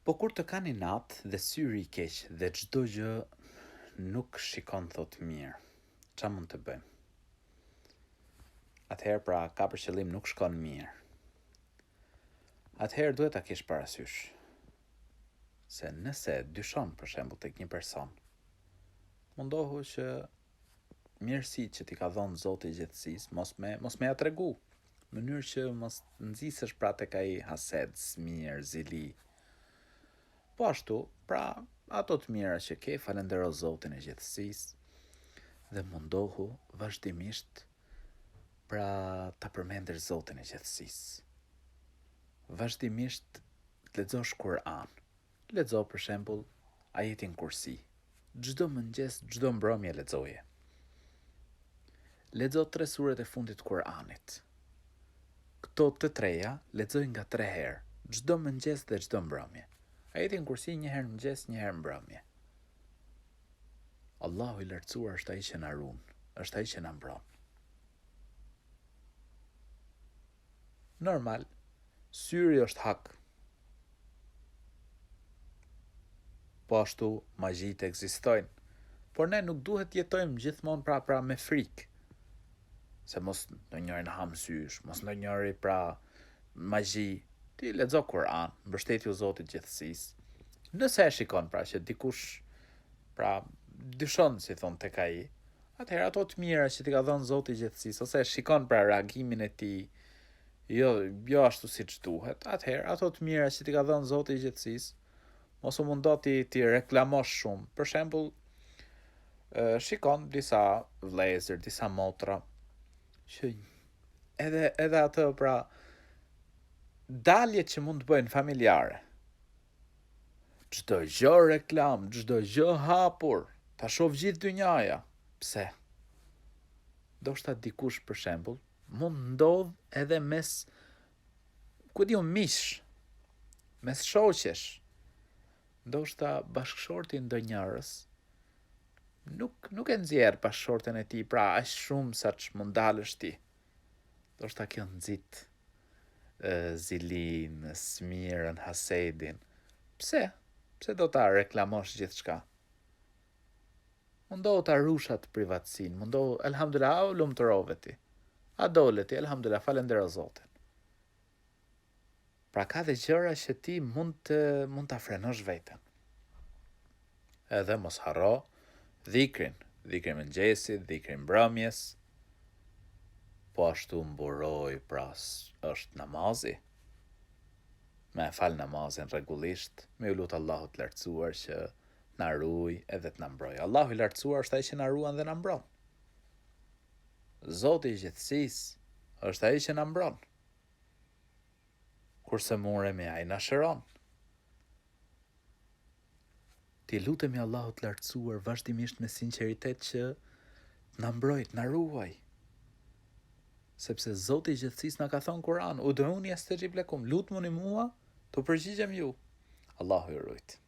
Po kur të ka një natë dhe syri i keq dhe çdo gjë nuk shikon thot mirë, ç'a mund të bëjmë? Atëherë pra ka për qëllim nuk shkon mirë. Atëherë duhet ta kesh parasysh se nëse dyshon për shembull tek një person, mundohu që mirësitë që ti ka dhënë Zoti i gjithësisë mos me ja tregu, në mënyrë që mos nxisesh pra tek ai hased, smir, zili. Po ashtu, pra ato të mira që ke, falendero Zotin e gjithësisë dhe mundohu vazhdimisht pra ta përmendesh Zotin e gjithësisë. Vazhdimisht lexosh Kur'an. Lexo për shembull ajetin Kursi. Çdo mëngjes, çdo mbrëmje lexoje. Lexo 3 suret e fundit të Kur'anit. Këto të treja lexoj nga 3 herë, çdo mëngjes dhe çdo mbrëmje. Ajetin Kursi një herë mëngjes, një herë mbrëmje. Allahu i lartësuar është ai që na ruan, është ai që na mbron. Normal, syri është hak. Po ashtu magjit ekzistojnë, por ne nuk duhet jetojmë gjithmonë pra me frikë. Se mos ndonjëri na ham sysh, mos ndonjëri pra magji. Ti lexo Kur'an, mbështetju Zotit gjithësisë. Nëse e shikon pra që dikush pra dyshon si thon tek ai, atëherë ato të mira që ti ka dhënë Zoti i gjithësisë, ose e shikon pra reagimin e tij, jo ashtu siç duhet, atëherë ato të mira që ti ka dhënë Zoti i gjithësisë, mos u mundo ti reklamosh shumë. Për shembull, shikon disa vëllezër, disa motra që edhe ato pra daljet që mund të bëjnë familjare. Çdo gjë reklam, çdo gjë hapur, ta shoh gjithë dynjaja. Pse? Ndoshta dikush për shembull mund ndodh edhe mes mish, mes shoqesh. Ndoshta bashkëshorti ndonjërës nuk e nxjerr bashkëshorten e tij pra aq shumë saç mund dalësh ti. Ndoshta kjo nxit zilin, smirën, hasedin. Pse? Pse do ta reklamosh gjithçka? Mundohu ta rush atë privatësinë, mundohu, elhamdulillah, lumturove ti. A dole ti, elhamdulillah, falendero Zotin. Pra ka dhe gjëra që ti mund ta frenosh veten. Edhe mos harro dhikrin mëngjesit, dhikrin mbrëmjes. Po ashtu mburoj pra është namazi. Me fal namazin rregullisht, me u lut Allahut të lartësuar që na ruaj edhe të na mbrojë. Allahu i lartësuar është ai që na ruan dhe na mbron. Zoti i gjithësisë është ai që na mbron. Kurse muremi ai na shëron. Ti lutemi Allahut të lartësuar vazhdimisht me sinqeritet që na mbrojë, na ruaj. Sepse Zoti i gjithësisë na ka thënë Kur'an, ud'uni astajib lakum, lutuni mua, të përgjigjem ju. Allahu ju ruaj.